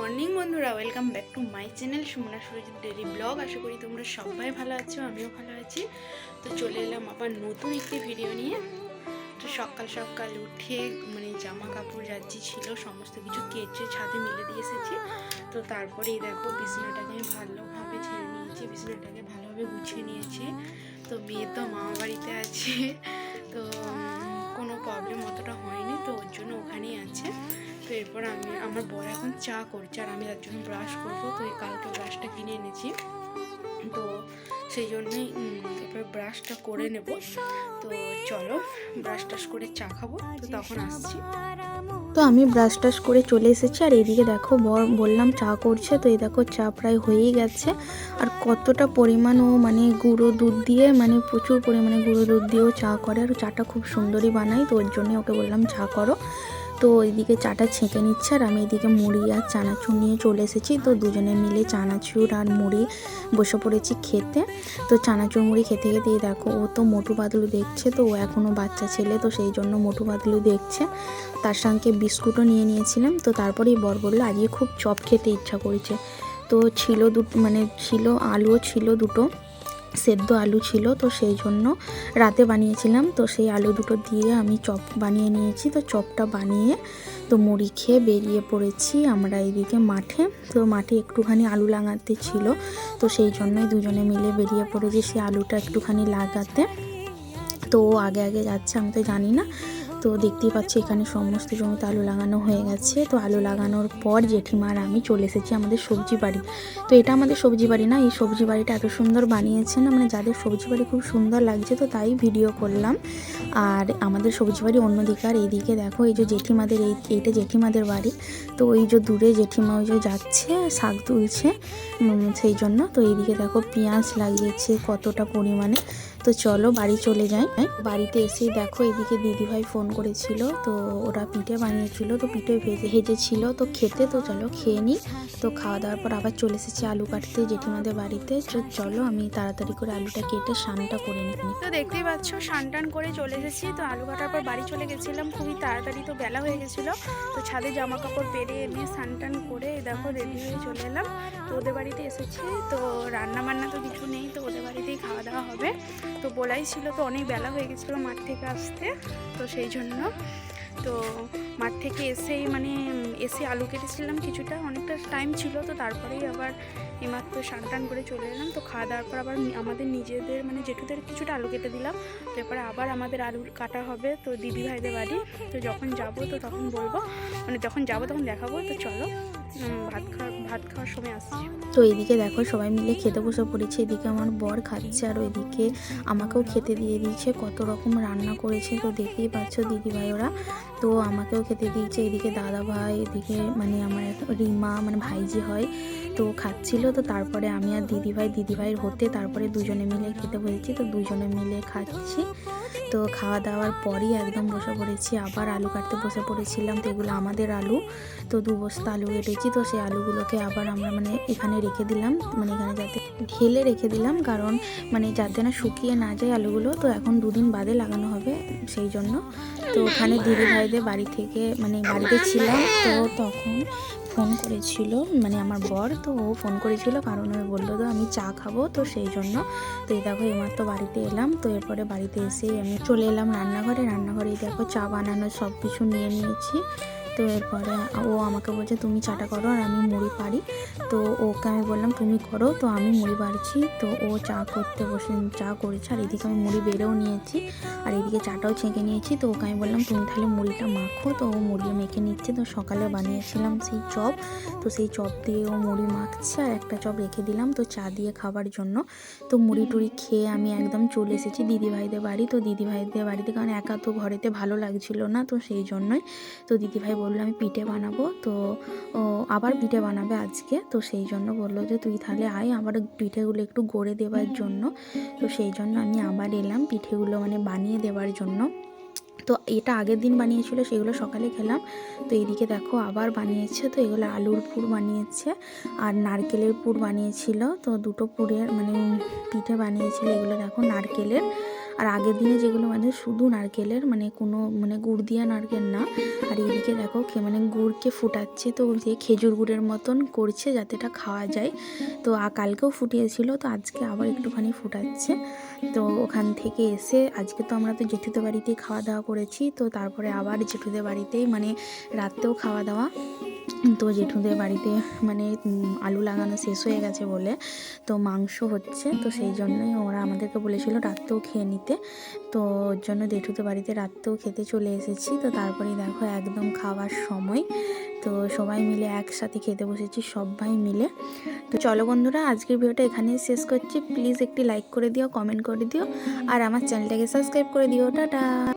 Morning বন্ধুরা, welcome back to my channel Sumana Surajit daily blog. আশা করি তোমরা সবাই ভালো আছো, আমিও ভালো আছি। তো চলে এলাম আবার নতুন একটি ভিডিও নিয়ে। তো সকাল সকাল উঠে জামা কাপড় যাচ্ছি ছিল সমস্ত কিছু কেচে ছাদে মেলে দিয়ে এসেছি। তো তারপরেই দেখো বিছানাটাকে আমি ভালোভাবে ছেড়ে নিয়েছি, বিছানাটাকে ভালোভাবে গুছিয়ে নিয়েছি। তো মেয়ে তো মামা বাড়িতে আছে, তো কোনো প্রবলেম অতটা হয়নি, তো ওর জন্য ওখানেই আছে। তো এরপর আমার বর এখন চা করছে আর আমি তার জন্য ব্রাশ করবো। তো এই কালকে ব্রাশটা কিনে এনেছি, তো সেই জন্যই এরপর ব্রাশটা করে নেব। তো চলো ব্রাশ টাশ করে চা খাবো, তো তখন আসছি। তো আমি ব্রাশ টাশ করে চলে এসেছি আর এইদিকে দেখো বর বললাম চা করছে। তো এই দেখো চা প্রায় হয়েই গেছে। আর কতটা পরিমাণ ও গুঁড়ো দুধ দিয়ে প্রচুর পরিমাণে গুঁড়ো দুধ দিয়েও চা করে, আর চাটা খুব সুন্দরই বানায়। তো ওর জন্যই ওকে বললাম চা করো। তো এইদিকে চাটা ছেঁকে নিচ্ছে আর আমি এইদিকে মুড়ি আর চানাচুর নিয়ে চলে এসেছি। তো দুজনে মিলে চানাচুর আর মুড়ি বসে পড়েছি খেতে। তো চানাচুর মুড়ি খেতে খেতেই দেখো ও তো মোটু পাতলু দেখছে। তো ও এখনও বাচ্চা ছেলে, তো সেই জন্য মোটু পাতলু দেখছে। তার সঙ্গে বিস্কুটও নিয়ে নিয়েছিলাম। তো তারপরেই বর বললো আজকে খুব চপ খেতে ইচ্ছা করেছে। তো ছিল ছিল আলুও ছিল দুটো, সেদ্ধ আলু ছিল। তো সেই জন্য রাতে বানিয়েছিলাম, তো সেই আলু দুটো দিয়ে আমি চপ বানিয়ে নিয়েছি। তো চপটা বানিয়ে তো মুড়ি খেয়ে বেরিয়ে পড়েছি আমরা এদিকে মাঠে। তো মাঠে একটুখানি আলু লাগাতে ছিল, তো সেই জন্যই দুজনে মিলে বেরিয়ে পড়েছি সেই আলুটা একটুখানি লাগাতে। তো আগে আগে যাচ্ছে, আমি তো জানি না। তো দেখতেই পাচ্ছি এখানে সমস্ত জমিতে আলু লাগানো হয়ে গেছে। তো আলু লাগানোর পর জেঠিমার আমি চলে এসেছি আমাদের সবজি বাড়ি। তো এটা আমাদের সবজি বাড়ি না, এই সবজি বাড়িটা এত সুন্দর বানিয়েছে না, যাদের সবজি বাড়ি খুব সুন্দর লাগছে, তো তাই ভিডিও করলাম। আর আমাদের সবজি বাড়ি অন্যদিকে, আর এইদিকে দেখো এই যে জেঠিমাদের এইটা জেঠিমাদের বাড়ি। তো ওই যে দূরে জেঠিমা ওই যে যাচ্ছে শাক তুলছে, সেই জন্য। তো এইদিকে দেখো পেঁয়াজ লাগিয়েছে কতটা পরিমাণে। তো চলো বাড়ি চলে যাই। বাড়িতে এসেই দেখো এদিকে দিদিভাই ফোন করেছিল, তো ওরা পিঠে বানিয়েছিল, তো পিঠে ভেজেছিল তো খেতে। তো চলো খেয়ে নিই। তো খাওয়া দাওয়ার পর আবার চলে এসেছি আলু কাটতে জেঠিমাদের বাড়িতে। চলো আমি তাড়াতাড়ি করে আলুটা কেটে স্নানটা করে নিই। তো দেখতেই পাচ্ছ স্নান টান করে চলে এসেছি। তো আলু কাটার পর বাড়ি চলে গেছিলাম খুবই তাড়াতাড়ি, তো বেলা হয়ে গেছিলো। তো ছাদে জামা কাপড় বেরিয়ে নিয়ে স্নান টান করে দেখো রেডি হয়ে চলে এলাম। তো ওদের বাড়িতে এসেছি, তো রান্না বান্না তো কিছু নেই, তো ওদের বাড়িতেই খাওয়া দাওয়া হবে। তো বলাই ছিল, তো অনেক বেলা হয়ে গেছিলো মাঠ থেকে আসতে, তো সেই জন্য। তো মাঠ থেকে এসে আলু কেটেছিলাম কিছুটা, অনেকটা টাইম ছিল। তো তারপরেই আবার এইমাত্র স্নান টান করে চলে এলাম। তো খাওয়া দাওয়ার পর আবার আমাদের নিজেদের জেঠুদের কিছুটা আলু কেটে দিলাম। তো এরপরে আবার আমাদের আলু কাটা হবে তো দিদি ভাইদের বাড়ি। তো যখন যাব তো তখন বলবো, যখন যাব তখন দেখাবো। তো চলো ভাত খাওয়ার সময় আসছি। তো এদিকে দেখো সবাই মিলে খেতে বসে পড়েছে। এদিকে আমার বর খাচ্ছে আর ওইদিকে আমাকেও খেতে দিয়ে দিয়েছে, কত রকম রান্না করেছে। তো দেখতেই পাচ্ছ দিদিভাই ওরা, তো আমাকেও খেতে দিয়েছে। এদিকে দাদা ভাই, এদিকে আমার রিমা ভাইজি হয়, তো খাচ্ছিল। তো তারপরে আমি আর দিদিভাইয়ের হতে তারপরে দুজনে মিলে খেতে বসেছি। তো দুজনে মিলে খাচ্ছি। তো খাওয়া দাওয়ার পরই একদম বসে পড়েছি, আবার আলু কাটতে বসে পড়েছিলাম। তো এগুলো আমাদের আলু, তো 2 বস্তা আলু কেটেছি। তো সেই আলুগুলোকে আবার আমরা এখানে রেখে দিলাম, এখানে যাতে ঢেলে রেখে দিলাম, কারণ যাতে না শুকিয়ে না যায় আলুগুলো। তো এখন 2 দিন বাদে লাগানো হবে সেই জন্য। তো ওখানে দিদি ভাইদের বাড়ি থেকে বাড়িতে ছিলাম, তো তখন ফোন করেছিল আমার বর। তো ও ফোন করেছিল কারণ ও বললো তো আমি চা খাবো, তো সেই জন্য। তো এই দেখো এইমাত্র বাড়িতে এলাম। তো এরপরে বাড়িতে এসেই আমি চলে এলাম রান্নাঘরে দেখো চা বানানো সব কিছু নিয়ে নিয়েছি। তো এরপরে ও আমাকে বলছে তুমি চাটা করো আর আমি মুড়ি পারি। তো ওকে আমি বললাম তুমি করো, তো আমি মুড়ি বাড়ছি। তো ও চা করেছে, আর এদিকে আমি মুড়ি বেড়েও নিয়েছি, আর এদিকে চাটাও ছেঁকে নিয়েছি। তো ওকে আমি বললাম তুমি তাহলে মুড়িটা মাখো। তো ও মুড়ি মেখে নিচ্ছে। তো সকালে বানিয়েছিলাম সেই চপ, তো সেই চপ দিয়ে ও মুড়ি মাখছে, আর একটা চপ রেখে দিলাম তো চা দিয়ে খাবার জন্য। তো মুড়ি টুড়ি খেয়ে আমি একদম চলে এসেছি দিদিভাইদের বাড়ি। তো দিদিভাইদের বাড়িতে কারণ একা তো ঘরেতে ভালো লাগছিল না, তো সেই জন্যই। তো দিদিভাই বললো আমি পিঠে বানাবো, তো আবার পিঠে বানাবে আজকে। তো সেই জন্য বললো যে তুই তাহলে আয় আবার পিঠেগুলো একটু গড়ে দেওয়ার জন্য। তো সেই জন্য আমি আবার এলাম পিঠেগুলো বানিয়ে দেওয়ার জন্য। তো এটা আগের দিন বানিয়েছিল, সেগুলো সকালে খেলাম। তো এইদিকে দেখো আবার বানিয়েছে। তো এগুলো আলুর পুর বানিয়েছে আর নারকেলের পুর বানিয়েছিল। তো দুটো পুরের পিঠে বানিয়েছিল। এগুলো দেখো নারকেলের, আর আগের দিনে যেগুলো মানে শুধু নারকেলের, মানে কোনো মানে গুড় দিয়া নারকেল না। আর এদিকে দেখো মানে গুড়কে ফুটাচ্ছে, তো দিয়ে খেজুর গুড়ের মতন করছে যাতে এটা খাওয়া যায়। তো কালকেও ফুটিয়েছিল, তো আজকে আবার একটুখানি ফুটাচ্ছে। তো ওখান থেকে এসে আজকে তো আমরা তো জেঠুদের বাড়িতেই খাওয়া দাওয়া করেছি, তো তারপরে আবার জেঠুদের বাড়িতেই মানে রাতেও খাওয়া দাওয়া। তো জেঠুদের বাড়িতে মানে আলু লাগানো শেষ হয়ে গেছে বলে তো মাংস হচ্ছে, তো সেই জন্যই ওরা আমাদেরকে বলেছিল রাত্রেও খেয়ে নিতে। তো ওর জন্য জেঠুদের বাড়িতে রাত্রেও খেতে চলে এসেছি। তো তারপরে দেখো একদম খাওয়ার সময়, তো সবাই মিলে একসাথে খেতে বসেছি সবাই মিলে। তো চলো বন্ধুরা, আজকের ভিডিওটা এখানেই শেষ করছি। প্লিজ একটি লাইক করে দিও, কমেন্ট করে দিও, আর আমার চ্যানেলটাকে সাবস্ক্রাইব করে দিও। টাটা।